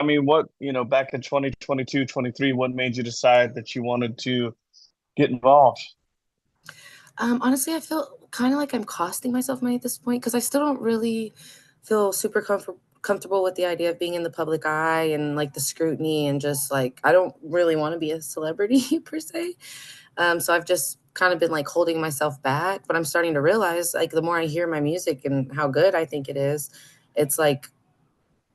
I mean, what, back in 2022, 23, what made you decide that you wanted to get involved? Honestly, I feel kind of like I'm costing myself money at this point because I still don't really feel super comfortable with the idea of being in the public eye and like the scrutiny and just like I don't really want to be a celebrity per se. So I've just kind of been like holding myself back, but I'm starting to realize like the more I hear my music and how good I think it is, it's like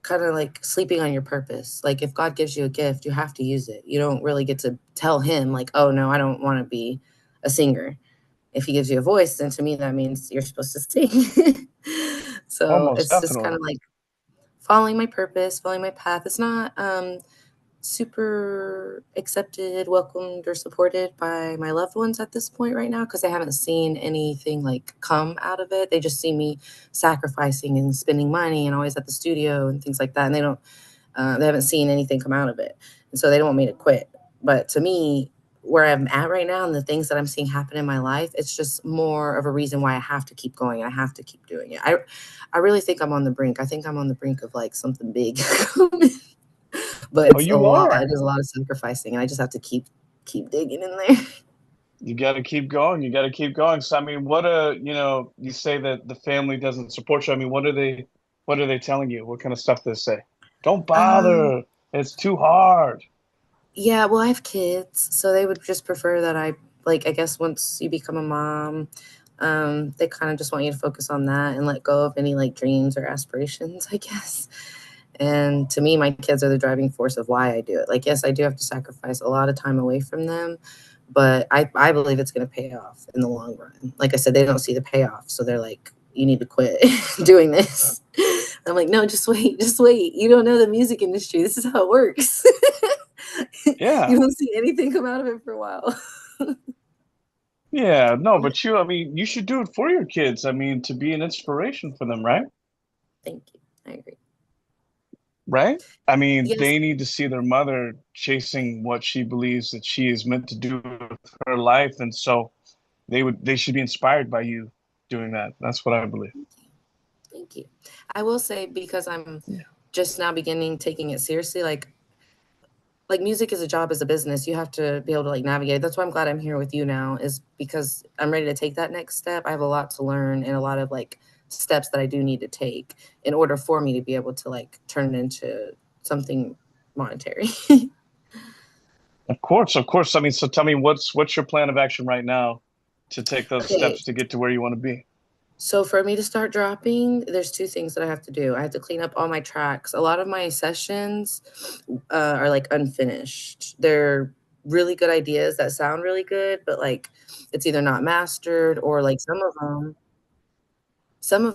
kind of like sleeping on your purpose. Like if God gives you a gift, you have to use it. You don't really get to tell him like, "Oh no, I don't want to be a singer." If he gives you a voice, then to me that means you're supposed to sing. So Almost it's just kind definitely. of like following my purpose, following my path. It's not super accepted, welcomed, or supported by my loved ones at this point right now because they haven't seen anything like come out of it. They just see me sacrificing and spending money and always at the studio and things like that, and they haven't seen anything come out of it, and so they don't want me to quit. But to me, where I'm at right now and the things that I'm seeing happen in my life, it's just more of a reason why I have to keep going. I have to keep doing it. I really think I'm on the brink. I think I'm on the brink of like something big coming. But Oh, it's a you lot. are. It is a lot of sacrificing, and I just have to keep digging in there. You got to keep going. You got to keep going. So, I mean, you say that the family doesn't support you. I mean, what are they telling you? What kind of stuff they say? Don't Um, bother. It's too hard. yeah, well, I have kids, so they would just prefer that I like. I guess once you become a mom, they kind of just want you to focus on that and let go of any like dreams or aspirations, I guess. And to me, my kids are the driving force of why I do it. Like, yes, I do have to sacrifice a lot of time away from them, but I believe it's going to pay off in the long run. Like I said, they don't see the payoff. So they're like, you need to quit doing this. I'm like, no, just wait, just wait. You don't know the music industry. This is how it works. Yeah. You won't see anything come out of it for a while. Yeah. No, but I mean, you should do it for your kids. I mean, to be an inspiration for them, right? Thank you. I agree. Right? I mean, Yes. they need to see their mother chasing what she believes that she is meant to do with her life. And so they should be inspired by you doing that. That's what I believe. Thank you. Thank you. I will say because I'm Yeah. just now beginning taking it seriously, like music is a job as a business. You have to be able to like navigate. That's why I'm glad I'm here with you now, is because I'm ready to take that next step. I have a lot to learn and a lot of like steps that I do need to take in order for me to be able to like turn it into something monetary. Of course, of course. I mean, so tell me what's your plan of action right now to take those Okay, steps to get to where you want to be? so for me to start dropping, there's two things that I have to do. I have to clean up all my tracks. A lot of my sessions are like unfinished. They're really good ideas that sound really good, but like it's either not mastered or like some of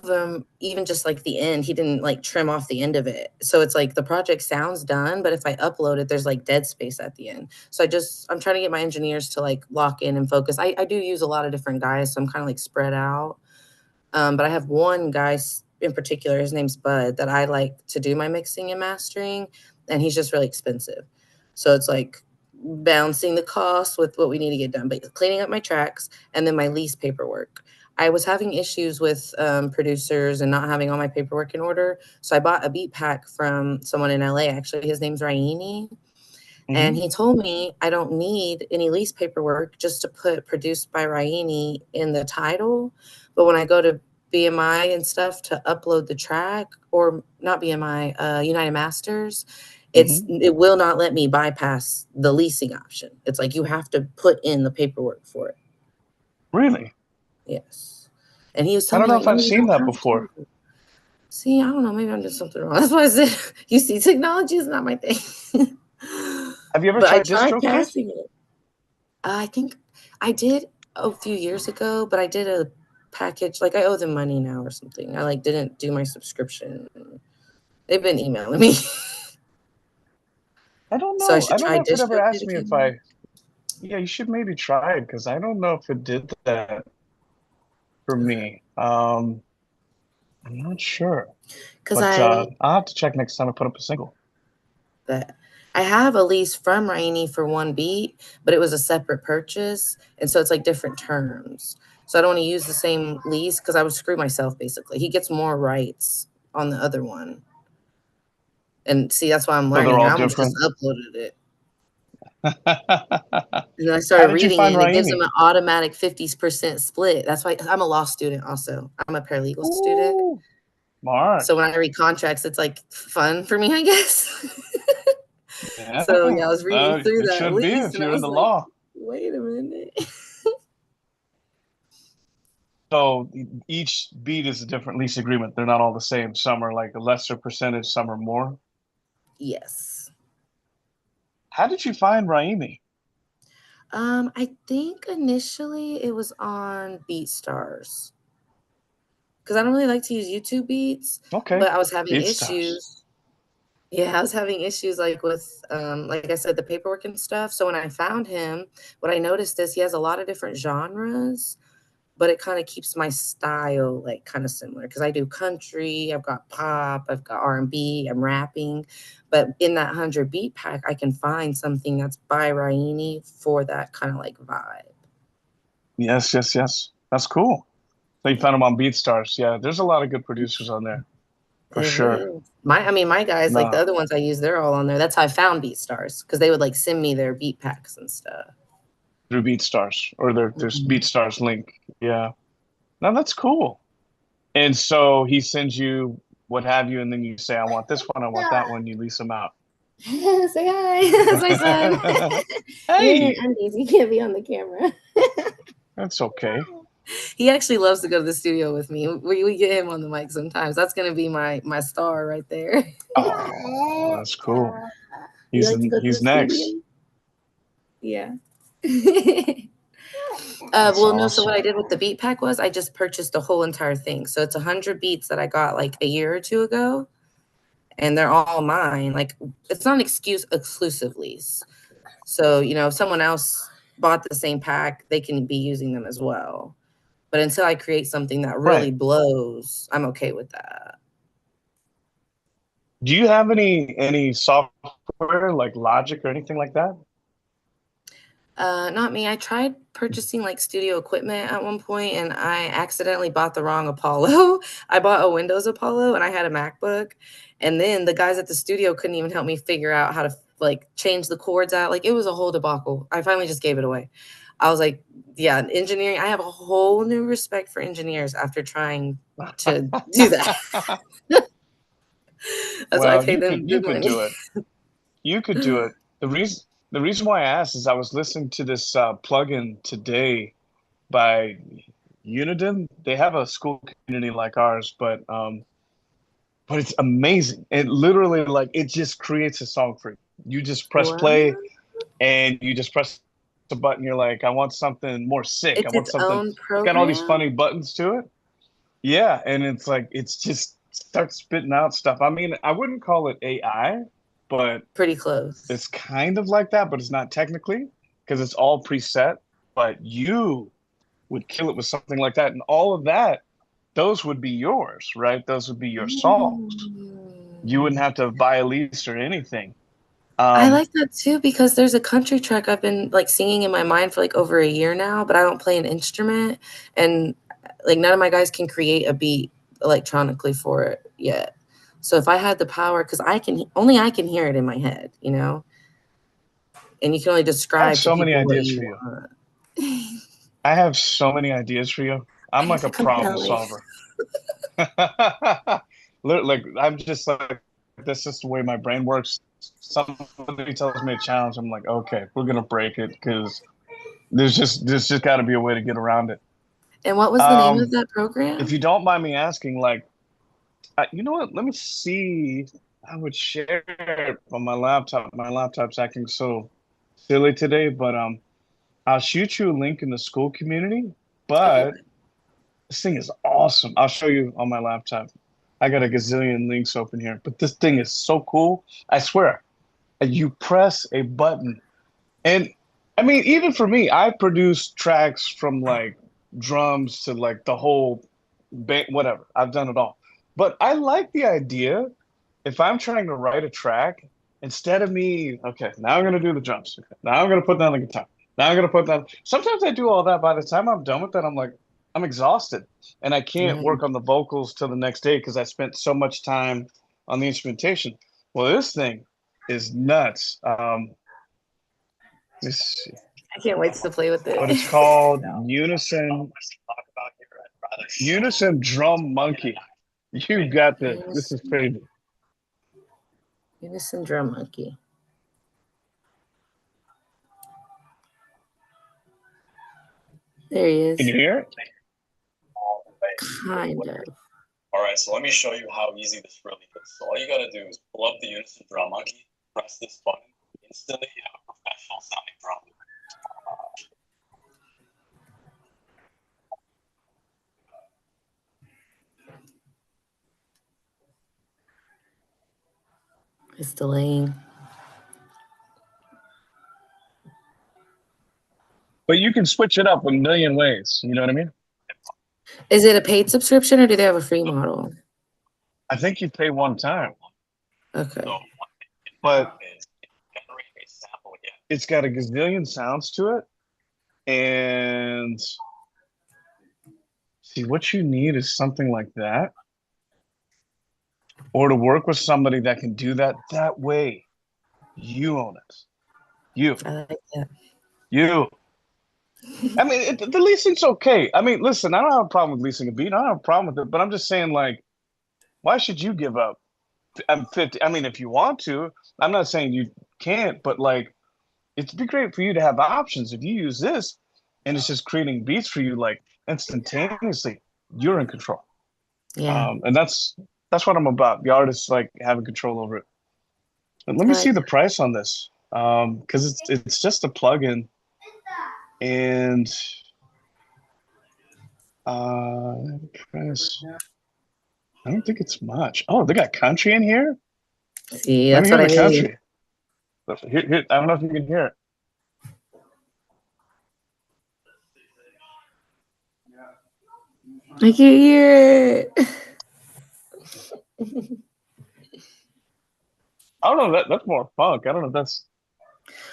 them even just like the end, he didn't like trim off the end of it. So it's like the project sounds done, but if I upload it, there's like dead space at the end. So I'm trying to get my engineers to like lock in and focus. I do use a lot of different guys, so I'm kind of like spread out. But I have one guy in particular, his name's Bud, that I like to do my mixing and mastering, and he's just really expensive. So it's like balancing the cost with what we need to get done, but cleaning up my tracks and then my lease paperwork. I was having issues with producers and not having all my paperwork in order. So I bought a beat pack from someone in LA. Actually, his name's Raini. And Hmm. he told me I don't need any lease paperwork, just to put produced by Raini in the title. But when I go to BMI and stuff to upload the track, or not BMI, United Masters, Hmm. it will not let me bypass the leasing option. It's like you have to put in the paperwork for it. Really? Yes. And he was I telling don't me know like, if no, I've you seen don't that have before. to. See, I don't know. Maybe I'm doing something wrong. That's why I said, you see, technology is not my thing. Have you ever But I tried tried DistroKid? passing it. I think I did a few years ago, but I did a package. Like I owe them money now or something. I like didn't do my subscription. They've been emailing me, I don't so I know. should I don't try know if it ever DistroKid asked me if again. I. Yeah, you should maybe try it because I don't know if it did that for me. I'm not sure, Because but I'll have to check next time I put up a single. but I have a lease from Rainy for one beat, but it was a separate purchase, and so it's like different terms. So I don't want to use the same lease because I would screw myself basically. He gets more rights on the other one. And see, that's why I'm So they're learning. all I almost just different. uploaded it. How And then I started did you reading it, find and it gives them Raimi? an automatic 50% split. That's why I'm a law student also. I'm a paralegal student. Ooh, smart. So when I read contracts, it's like fun for me, I guess. So Yeah, yeah, I was reading through it that should be lease if and I you're in was the like, law. wait a minute. So each beat is a different lease agreement. They're not all the same. Some are like a lesser percentage, some are more. Yes. How did you find Raimi? I think initially it was on BeatStars because I don't really like to use YouTube beats, Okay, but I was having BeatStars. issues. Yeah, I was having issues like with like I said, the paperwork and stuff. So when I found him, what I noticed is he has a lot of different genres, but it kind of keeps my style like kind of similar because I do country, I've got pop, I've got R&B, I'm rapping, but in that 100 beat pack, I can find something that's by Raini for that kind of like vibe. Yes, yes, yes. That's cool. So you Yeah. found him on BeatStars. Yeah, there's a lot of good producers on there for It sure. is. My guys, like the No, other ones I use, they're all on there. That's how I found BeatStars because they would like send me their beat packs and stuff. through BeatStars or there's Mhm. BeatStars link. Yeah. No, that's cool. And so he sends you what have you, and then you say, I want this one, I want that one. You lease them out. Say hi. That's my son. You're in your Hey, undies. You can't be on the camera. that's okay. He actually loves to go to the studio with me. We get him on the mic sometimes. That's gonna be my star right there. Oh, that's cool. You like to go to the He's studio? next. Yeah. That's Well, no. So what awesome. I did with the beat pack was I just purchased the whole entire thing. So it's 100 beats that I got like a year or two ago, and they're all mine. Like it's not an exclusive lease. So if someone else bought the same pack, they can be using them as well. But until I create something that really Right. blows, I'm okay with that. Do you have any software like Logic or anything like that? Not me. I tried purchasing like studio equipment at one point and I accidentally bought the wrong Apollo. I bought a Windows Apollo and I had a MacBook. And then the guys at the studio couldn't even help me figure out how to like change the cords out. Like it was a whole debacle. I finally just gave it away. I was like, yeah, engineering. I have a whole new respect for engineers after trying to do that. That's why I Well, pay them you good could money. do it. You could do it. The reason why I asked is I was listening to this plugin today by Uniden. They have a school community like ours, but it's amazing. It literally like it just creates a song for you. You just press What? play and you just press the button. You're like, I want something more sick. I It's want its something. own It's got all these program? funny buttons to it. Yeah, and it's like it's just starts spitting out stuff. I mean, I wouldn't call it AI, but Pretty close. it's kind of like that, but it's not technically because it's all preset. But you would kill it with something like that, and all of that, those would be yours, right? Those would be your songs. You wouldn't Mm. have to buy a lease or anything. I Um, like that too because there's a country track I've been like singing in my mind for like over a year now, but I don't play an instrument and like none of my guys can create a beat electronically for it yet. So if I had the power, because I can hear it in my head, and you can only I have describe to so many people what ideas you for you. want. I have so many ideas for you. I I'm have like to a come to problem LA. solver. Like I'm just like that's just the way my brain works. Somebody tells me a challenge, I'm like, okay, we're gonna break it because there's just got to be a way to get around it. And what was the name of Um, that if program? you don't mind me asking, like, you know what? Let me see. I would share it on my laptop. My laptop's acting so silly today, but I'll shoot you a link in the school community. Okay. But this thing is awesome. I'll show you on my laptop. I got a gazillion links open here, but this thing is so cool. I swear. You press a button, and I mean, even for me, I produce tracks from like drums to like the whole band, whatever. I've done it all. But I like the idea if I'm trying to write a track, instead of me, okay, now I'm gonna do the drums. Okay, now I'm gonna put down the guitar. Now I'm gonna put down. Sometimes I do all that. By the time I'm done with that, I'm like, I'm exhausted, and I can't Yeah. work on the vocals till the next day because I spent so much time on the instrumentation. Well, this thing is nuts. This I can't wait to play with But it. it's called Unison Drum Monkey. You got this. This is crazy. Unison drum monkey. There he Can is. you hear it? Kind of. All right, so let me show you how easy this really is. So all you gotta do is pull up the Unison Drum Monkey, press this button, instantly you have a professional sounding drum. It's delaying. But you can switch it up a million ways. You know what I mean? Is it a paid subscription or do they have a free model? I think you pay one time, Okay. but it's got a gazillion sounds to it. And see, what you need is something like that, or to work with somebody that can do that. That way, you own it. You. I like that. You. I mean, the leasing's okay. I mean, listen, I don't have a problem with leasing a beat. I don't have a problem with it, but I'm just saying, like, why should you give up? I'm 50. I mean, if you want to, I'm not saying you can't, but like, it'd be great for you to have options. If you use this and it's just creating beats for you, like instantaneously, you're in control. Yeah. And that's what I'm about. The artists like having control over it. But let me see the price on this. Because it's just a plugin. And price. I don't think it's much. Oh, they got country in here. See, Let me that's hear what the I mean. country. Here, I don't know if you can hear it. I can hear it. I don't know. That's more funk. I don't know if that's.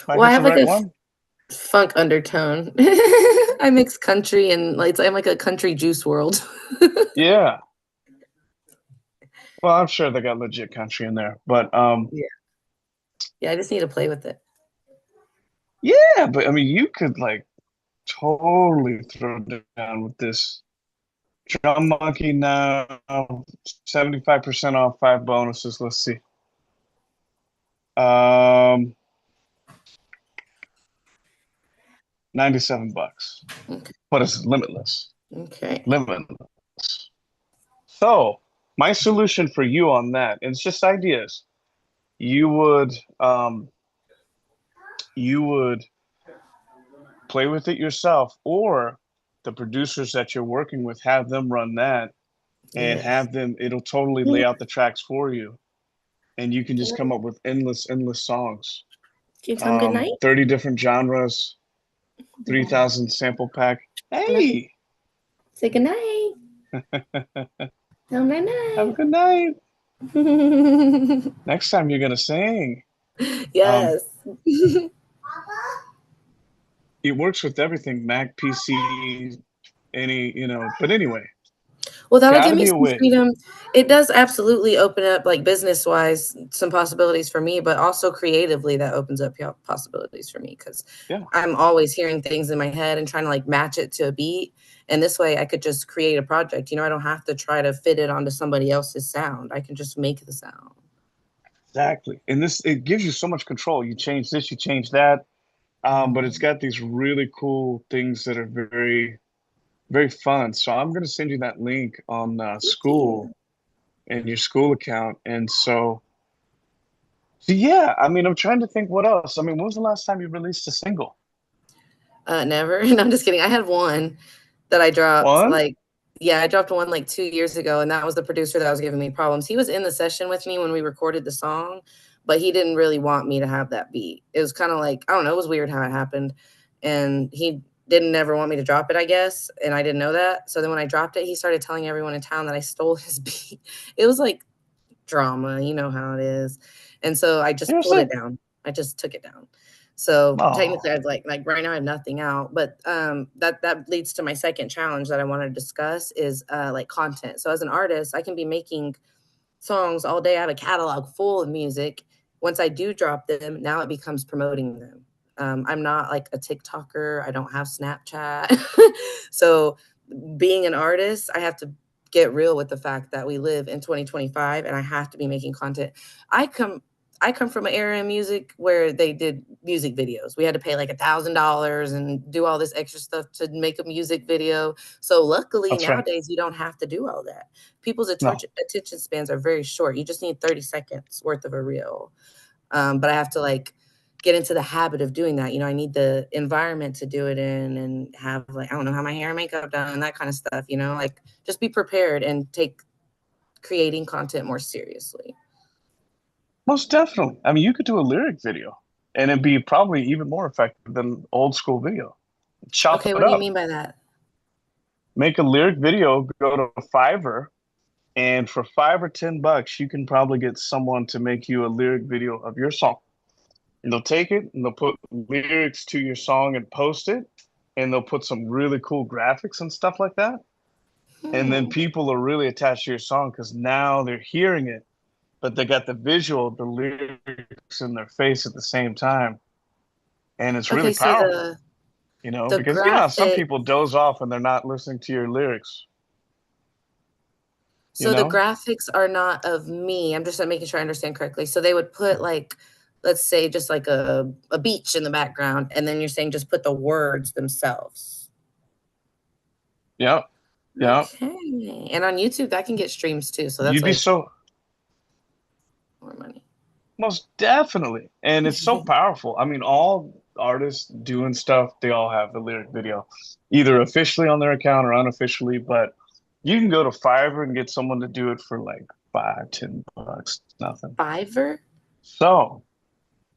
Well, I have the like right a one. funk undertone. I mix country and like I'm like a country Juice World. Yeah. Well, I'm sure they got legit country in there, but Yeah, I just need to play with it. yeah. But I mean, you could like totally throw down with this drum monkey now. 75% off, 5 bonuses. Let's see. 97 bucks. Okay. But it's limitless. Okay. Limitless. So my solution for you on that, and it's just ideas. You would play with it yourself, or the producers that you're working with, have them run that and Yes. have them, it'll totally lay out the tracks for you. And you can just come up with endless songs. Can you tell them good night? 30 different genres, 3,000 sample pack. Hey, Say good night. Tell them night have a night. good night. Next time you're gonna sing. Yes. It works with everything, Mac, PC, but anyway, Well, that'll give gotta me be a some way. freedom. It does absolutely open up, like business wise, some possibilities for me, but also creatively, that opens up possibilities for me because Yeah. I'm always hearing things in my head and trying to like match it to a beat. And this way, I could just create a project. I don't have to try to fit it onto somebody else's sound. I can just make the sound. Exactly. And it gives you so much control. You change this, you change that. But it's got these really cool things that are very, very fun. So I'm going to send you that link on school and your school account. And so yeah, I mean, I'm trying to think what else. I mean, when was the last time you released a single? Never. And I'm just kidding. I had one that I dropped One? I dropped one like 2 years ago, and that was the producer that was giving me problems. He was in the session with me when we recorded the song, but he didn't really want me to have that beat. It was kind of like, I don't know, it was weird how it happened. And he didn't ever want me to drop it, I guess. And I didn't know that. So then when I dropped it, he started telling everyone in town that I stole his beat. It was like drama, you know how it is. And so I just pulled it Seriously? down. I just took it down. So Oh, technically, I was like right now I have nothing out, but that leads to my second challenge that I want to discuss is like content. So as an artist, I can be making songs all day. I have a catalog full of music. Once I do drop them, now it becomes promoting them. I'm not like a TikToker. I don't have Snapchat. So being an artist, I have to get real with the fact that we live in 2025 and I have to be making content. I come I come from an era in music where they did music videos. We had to pay like $1,000 and do all this extra stuff to make a music video. So luckily That's right. nowadays you don't have to do all that. People's No, attention spans are very short. You just need 30 seconds worth of a reel. But I have to like get into the habit of doing that. You know, I need the environment to do it in and have like, I don't know, have my hair and makeup done and that kind of stuff, you know, like just be prepared and take creating content more seriously. most definitely. I mean, you could do a lyric video and it'd be probably even more effective than old school video. Chop Okay, it what do you up. mean by that? Make a lyric video, go to Fiverr, and for $5 or $10, you can probably get someone to make you a lyric video of your song. And they'll take it and they'll put lyrics to your song and post it, and they'll put some really cool graphics and stuff like that. And then Hmm. people are really attached to your song because now they're hearing it, but they got the visual, the lyrics in their face at the same time. And it's really Okay, so powerful, you know, the because, you know, some graphic people doze off and they're not listening to your lyrics, you so the know? graphics are not of me. I'm just making sure I understand correctly. So they would put like, let's say just like a beach in the background, and then you're saying just put the words themselves. Yeah, yeah. Okay. And on YouTube that can get streams too. So that's You'd be like so, more money. most definitely. And it's so powerful. I mean, all artists doing stuff, they all have the lyric video, either officially on their account or unofficially. But you can go to Fiverr and get someone to do it for like $5, $10, nothing. Fiverr? So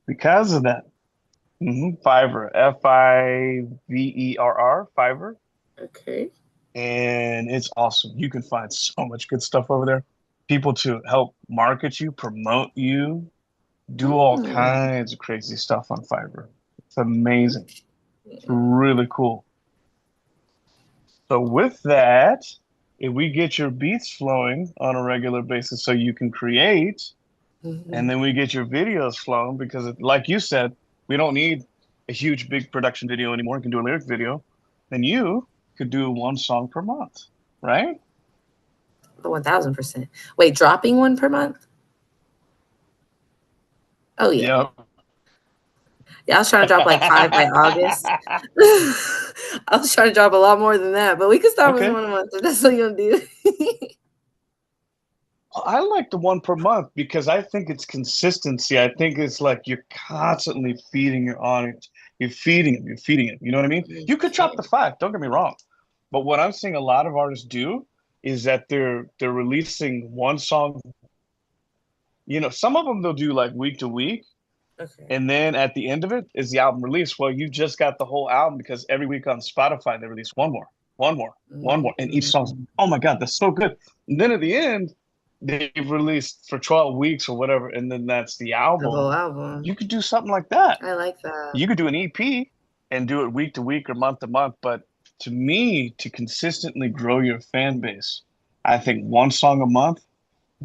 because of that, Fiverr, Fiverr, Fiverr, Okay. and it's awesome. You can find so much good stuff over there. People to help market you, promote you, do all Hmm. kinds of crazy stuff on Fiverr. It's amazing. It's Okay. really cool. So with that, if we get your beats flowing on a regular basis so you can create, and Mhm. then we get your videos flowing because like you said, we don't need a huge big production video anymore. We can do a lyric video. Then you could do one song per month, right? 1000%. Wait, dropping one per month? Oh yeah. Yep. Yeah, I was trying to drop like 5 by August. I was trying to drop a lot more than that, but we could start with Okay. one a month if that's what you want to do. I like the one per month because I think it's consistency. I think it's like you're constantly feeding your audience. You're feeding them. You're feeding it. You know what I mean? You could drop the Okay. 5. Don't get me wrong, but what I'm seeing a lot of artists do is that they're releasing one song. You know, some of them they'll do like week to week, Okay. and then at the end of it is the album release. Well, you just got the whole album because every week on Spotify they release one more, one more, one more, and each song's oh my god, that's so good. And then at the end they've released for 12 weeks or whatever, and then that's the The whole album. album. You could do something like that. I like that. You could do an EP and do it week to week or month to month. But to me, to consistently grow your fan base, I think one song a month,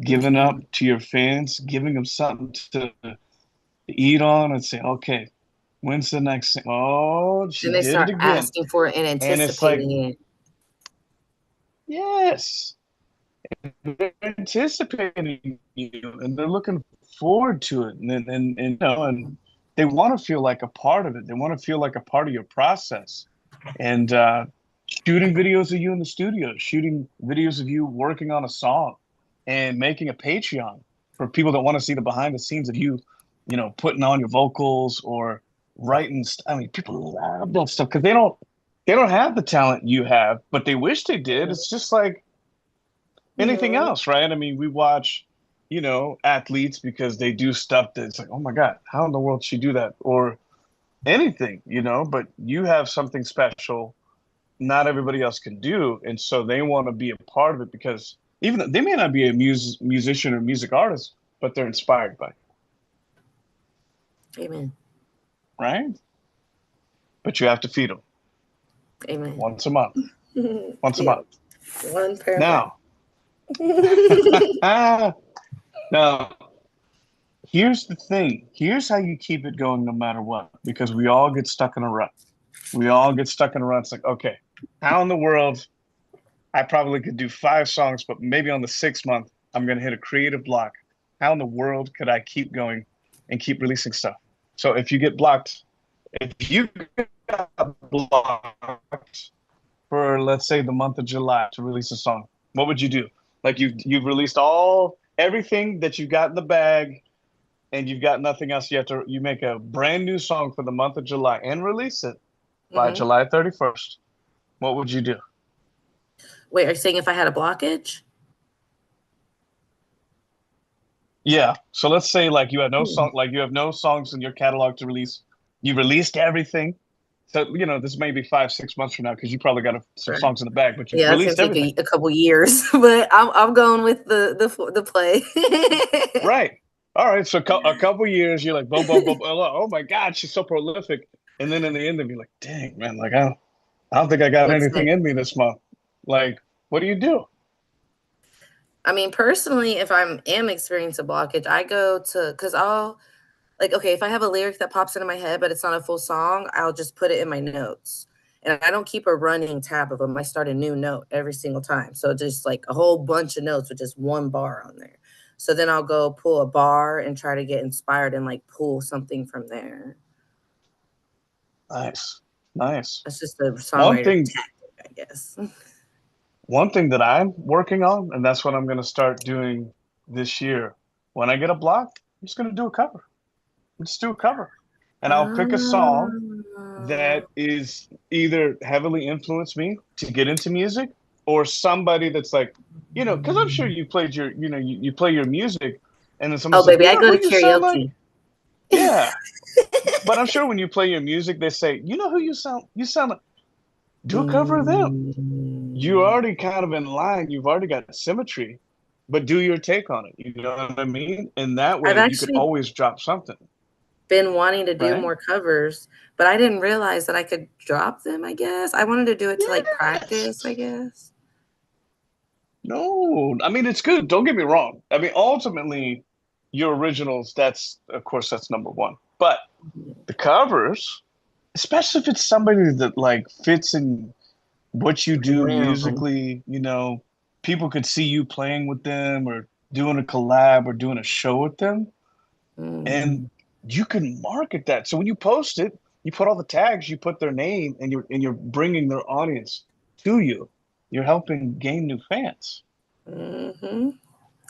giving up Mhm. to your fans, giving them something to eat on and say, okay, when's the next thing? Oh, Then she they did it start again. asking for it and And it's like, anticipating it. yes, they're anticipating you and they're looking forward to it. And you know, and they want to feel like a part of it. They want to feel like a part of your process. And shooting videos of you in the studio, shooting videos of you working on a song, and making a Patreon for people that want to see the behind the scenes of you, you know, putting on your vocals or writing. I mean, people love that stuff because they don't have the talent you have, but they wish they did. It's just like anything Mhm. else, right? I mean, we watch, you know, athletes because they do stuff that's like, oh my God, how in the world did she do that? Or anything, you know, but you have something special not everybody else can do. And so they want to be a part of it because even though they may not be a musician or music artist, but they're inspired by it, Amen. right? But you have to feed them Amen. once a month, once a Yeah. month. One per month. Now, Now, here's the thing. Here's how you keep it going no matter what, because we all get stuck in a rut. We all get stuck in a rut. It's like, okay, how in the world I probably could do 5 songs, but maybe on the 6th month, I'm going to hit a creative block. How in the world could I keep going and keep releasing stuff? So if you get blocked, if you got blocked for, let's say, the month of July to release a song, what would you do? Like you've released everything that you got in the bag, and you've got nothing else. You make a brand new song for the month of July and release it by Hmm. July 31st. What would you do? Wait, are you saying if I had a blockage? Yeah. So let's say like you had no Hmm. song, like you have no songs in your catalog to release. You released everything. So this may be 5, 6 months from now because you probably got some Right. songs in the bag, but you've Yeah, it's gonna released take everything. a couple years, but I'm going with the play. Right. All right. So a couple years, you're like, boom, boom, boom. Oh my God, she's so prolific. And then in the end, you're like, dang, man, like I don't think I got What's anything next? in me this month. Like, what do you do? I mean, personally, if am experiencing a blockage, I go to because I'll like okay, if I have a lyric that pops into my head, but it's not a full song, I'll just put it in my notes. And I don't keep a running tab of them. I start a new note every single time. So just like a whole bunch of notes with just one bar on there. So then I'll go pull a bar and try to get inspired and like pull something from there. Nice. Nice. That's just a One songwriter thing tactic, I guess. One thing that I'm working on, and that's what I'm going to start doing this year. When I get a block, I'm just going to do a cover. Just do a cover. And I'll pick a Ah. song that is either heavily influenced me to get into music or somebody that's like, because I'm sure you played you play your music and then someone Oh, says, baby, you I know go who to you sound like? karaoke. Yeah. But I'm sure when you play your music, they say, you know who you sound like, do a cover of them. You're Mm. already kind of in line. You've already got symmetry, but do your take on it. You know what I mean? And that I've way you could actually always drop something, been wanting to do right? more covers, but I didn't realize that I could drop them, I guess. I wanted to do it to like practice, I Yes. guess. No, I mean it's good. Don't get me wrong. I mean, ultimately, your originals, that's of course that's number one. But the covers, especially if it's somebody that like fits in what you do Realm. musically, people could see you playing with them or doing a collab or doing a show with them. Mm. And you can market that. So when you post it, you put all the tags, you put their name, and you're bringing their audience to you. You're helping gain new fans. Hmm.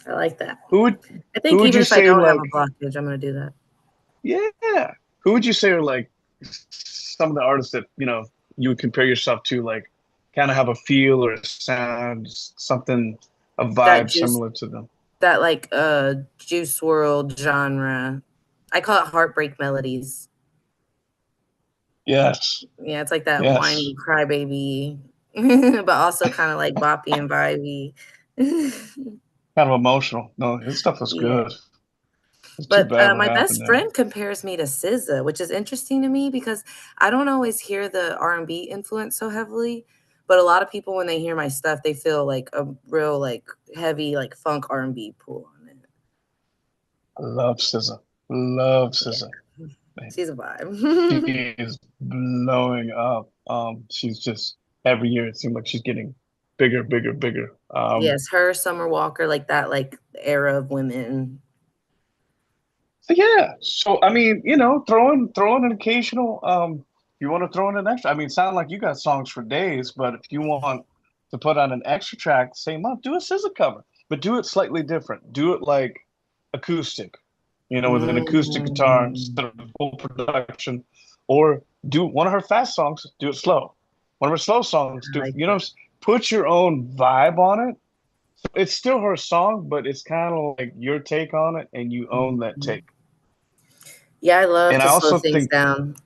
I like that. Who would I who think would even you if I say don't have like, a blockage, I'm gonna do that. yeah? Who would you say are like some of the artists that you would compare yourself to, like kind of have a feel or a sound, something, a That vibe juice, similar to them? that like juice world genre. I call it heartbreak melodies. Yes, Yeah, it's like that yes. whiny crybaby, but also kind of like boppy and vibey. Kind of emotional. No, his stuff was Yeah. good. It's too But bad what my happened best there. friend compares me to SZA, which is interesting to me because I don't always hear the R&B influence so heavily. But a lot of people, when they hear my stuff, they feel like a real like heavy like funk R&B pull on it. I love SZA. Love Yeah, SZA. Man, she's a she vibe. is blowing up. She's just every year it seems like she's getting bigger, bigger, bigger. Yes, her, Summer Walker, like that like era of women. So yeah. So I mean, throw in an occasional. You want to throw in an extra. I mean, sound like you got songs for days, but if you want to put on an extra track same month, do a SZA cover, but do it slightly different. Do it like acoustic, with an acoustic guitar Mm. instead of full production, or do one of her fast songs, do it slow. One of her slow songs, I like that. put your own vibe on it. So it's still her song, but it's kind of like your take on it, and you own that Mhm. take. Yeah, I love And I to slow also things think, down.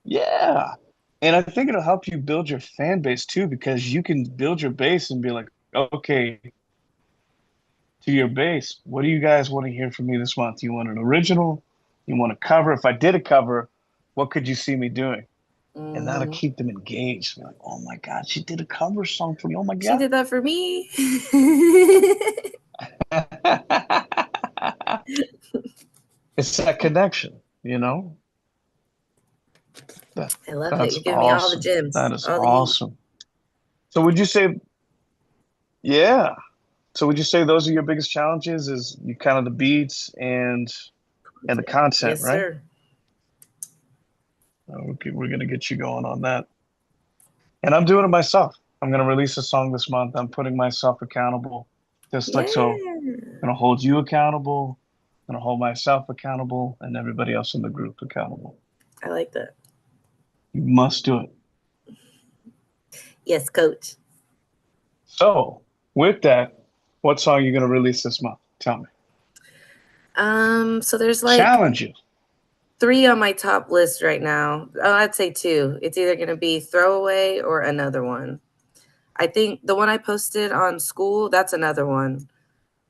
yeah, and I think it'll help you build your fan base too, because you can build your base and be like, okay, to your base, what do you guys want to hear from me this month? You want an original? You want a cover? If I did a cover, what could you see me doing? And that'll Mhm. keep them engaged. They're like, oh my God, she did a cover song for me. Oh my She God. did that for me. It's that connection, you know? I love it. That's You're giving me all the awesome. gems, That is all the heat. awesome. So would you say, yeah. So would you say those are your biggest challenges is you kind of the beats and the content, Yes, right? sir. Okay, we're gonna get you going on that. And I'm doing it myself. I'm gonna release a song this month. I'm putting myself accountable. Just like so, Yeah. I'm gonna hold you accountable, I'm gonna hold myself accountable, and everybody else in the group accountable. I like that. You must do it. Yes, coach. So, with that, what song are you gonna release this month? Tell me. So there's like Challenge you. 3 on my top list right now. Oh, I'd say 2. It's either gonna be Throwaway or Another One. I think the one I posted on school, that's another one.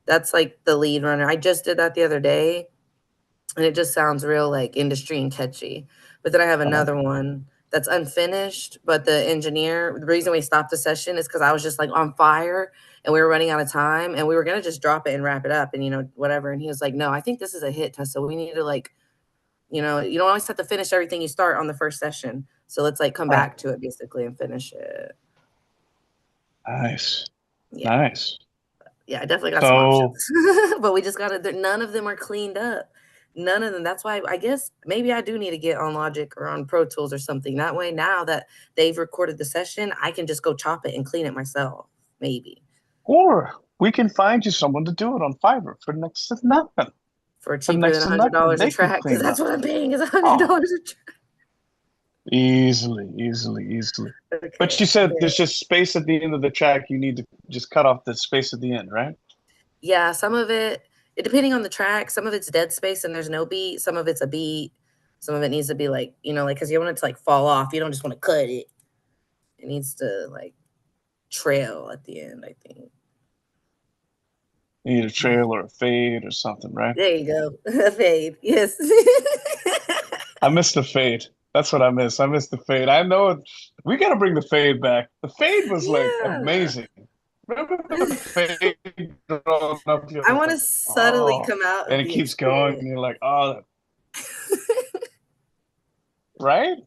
That's like the lead runner. I just did that the other day, and it just sounds real like industry and catchy. But then I have I like another it. one that's unfinished, but the engineer, the reason we stopped the session is because I was just like on fire and we were running out of time and we were gonna just drop it and wrap it up and whatever. And he was like, no, I think this is a hit, Tessa. We need to like, you don't always have to finish everything you start on the first session. So let's like come Right. back to it basically and finish it. Nice. Yeah. Nice. Yeah, I definitely got some So, options. But we just gotta none of them are cleaned up. None of them. That's why I guess maybe I do need to get on Logic or on Pro Tools or something. That way, now that they've recorded the session, I can just go chop it and clean it myself. Maybe or we can find you someone to do it on Fiverr for next to nothing. for For cheaper next than to nothing. $100 a They can track, because clean it that's up. what I'm paying is Oh, $100 a track. easily, easily, easily. But Okay. you said Yeah. there's just space at the end of the track. You need to just cut off the space at the end, right? Yeah, some of it, depending on the track, some of it's dead space and there's no beat. Some of it's a beat. Some of it needs to be like, like, because you want it to like fall off. You don't just want to cut it. It needs to like trail at the end, I think. You need a trail or a fade or something, right? There you go. A fade. Yes. I missed the fade. That's what I miss. I missed the fade. I know it. We got to bring the fade back. The fade was like Yeah. amazing. Remember the fade growing up? You're I want to like, subtly oh, come out and of it the keeps going, experience. and you're like, oh, right?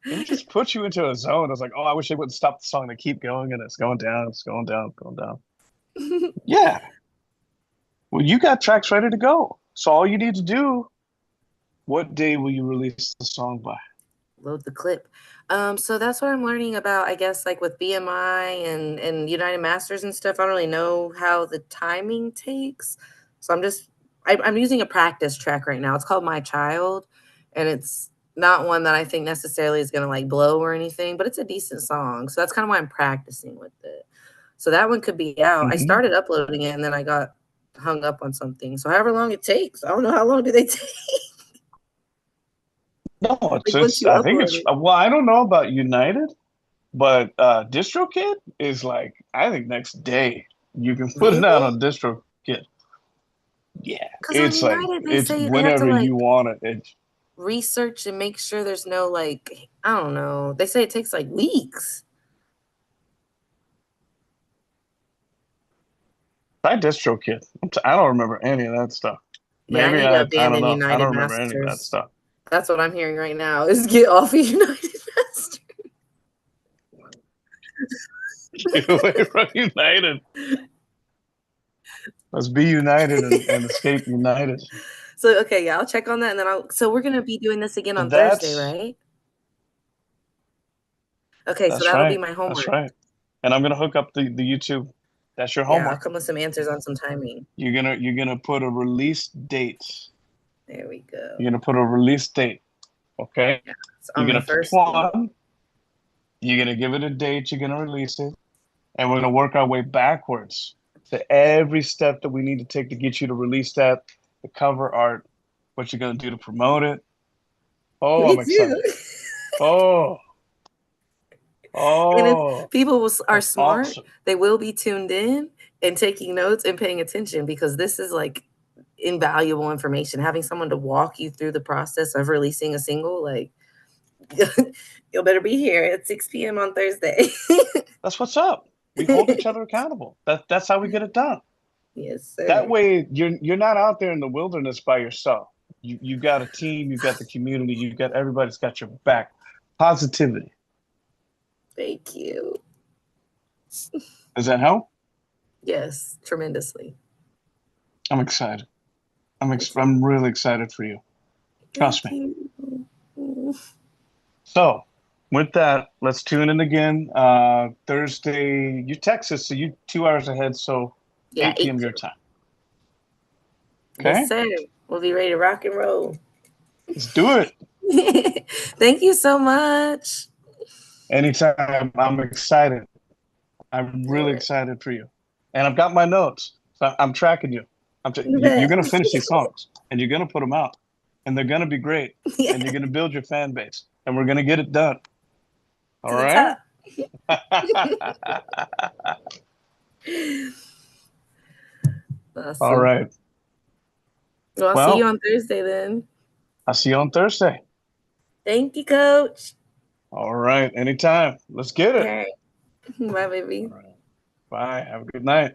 It just puts you into a zone. I was like, oh, I wish they wouldn't stop the song. They keep going, and it's going down, it's going down, going down. Yeah. Well, you got tracks ready to go. So all you need to do, what day will you release the song by? Load the clip. So that's what I'm learning about, I guess, like with BMI and United Masters and stuff. I don't really know how the timing takes. So I'm using a practice track right now. It's called My Child, and it's not one that I think necessarily is gonna like blow or anything, but it's a decent song. So that's kind of why I'm practicing with it. So that one could be out. I Mhm. started uploading it and then I got hung up on something. So however long it takes, I don't know how long do they take. No, Like once it's you I think upload it's it. well, I don't know about United, but DistroKid is like I think next day you can put it out Really? on DistroKid. Yeah, Because on it's like United, they it's say they have to whenever like you want it. research and make sure there's no like, I don't know. They say it takes like weeks. Try DistroKid. I don't remember any of that stuff. Yeah, I Maybe need to I don't abandon know. I United don't remember any of that Masters. stuff. That's what I'm hearing right now is get off of United Masters. Get away from United. Let's be united and escape united. So okay, yeah, I'll check on that and then so we're gonna be doing this again So on Thursday, that's right? Okay, so that's that'll be right. my That's homework. right. And I'm gonna hook up the YouTube. That's your Yeah, I'll homework. come with some answers on some timing. You're gonna put a release date. There we go. You're gonna put a release date. Okay. Yeah, it's You're on my gonna pick first single. one. You're gonna give it a date. You're gonna release it, and we're gonna work our way backwards to every step that we need to take to get you to release that. The cover art, what you're gonna do to promote it. Oh, Me I'm too. excited. Oh, And if oh, people are that's smart, awesome. they will be tuned in and taking notes and paying attention because this is like invaluable information. Having someone to walk you through the process of releasing a single, like you'll better be here at 6 p.m. on Thursday. That's what's up. We hold each other accountable. That's how we get it done. Yes, sir. That way, you're not out there in the wilderness by yourself. You got a team, you got the community, you got everybody's got your back. Positivity. Thank you. Does that help? Yes, tremendously. I'm excited. I'm really excited for you. Trust me. You. So, with that, let's tune in again. Thursday, you Texas, so you 2 hours ahead, so Yeah, 8 p.m. your time. Okay? Yes, sir. We'll be ready to rock and roll. Let's do it. Thank you so much. Anytime. I'm excited. I'm really excited for you. And I've got my notes. So I'm tracking you. You're going to finish these songs and you're going to put them out and they're going to be great. Yeah. And you're going to build your fan base and we're going to get it done. All To right? Awesome. All right. Well, I'll see you on Thursday then. I'll see you on Thursday. Thank you, Coach. All right. Anytime. Let's get it. Okay. Bye, baby. All right. Bye. Have a good night.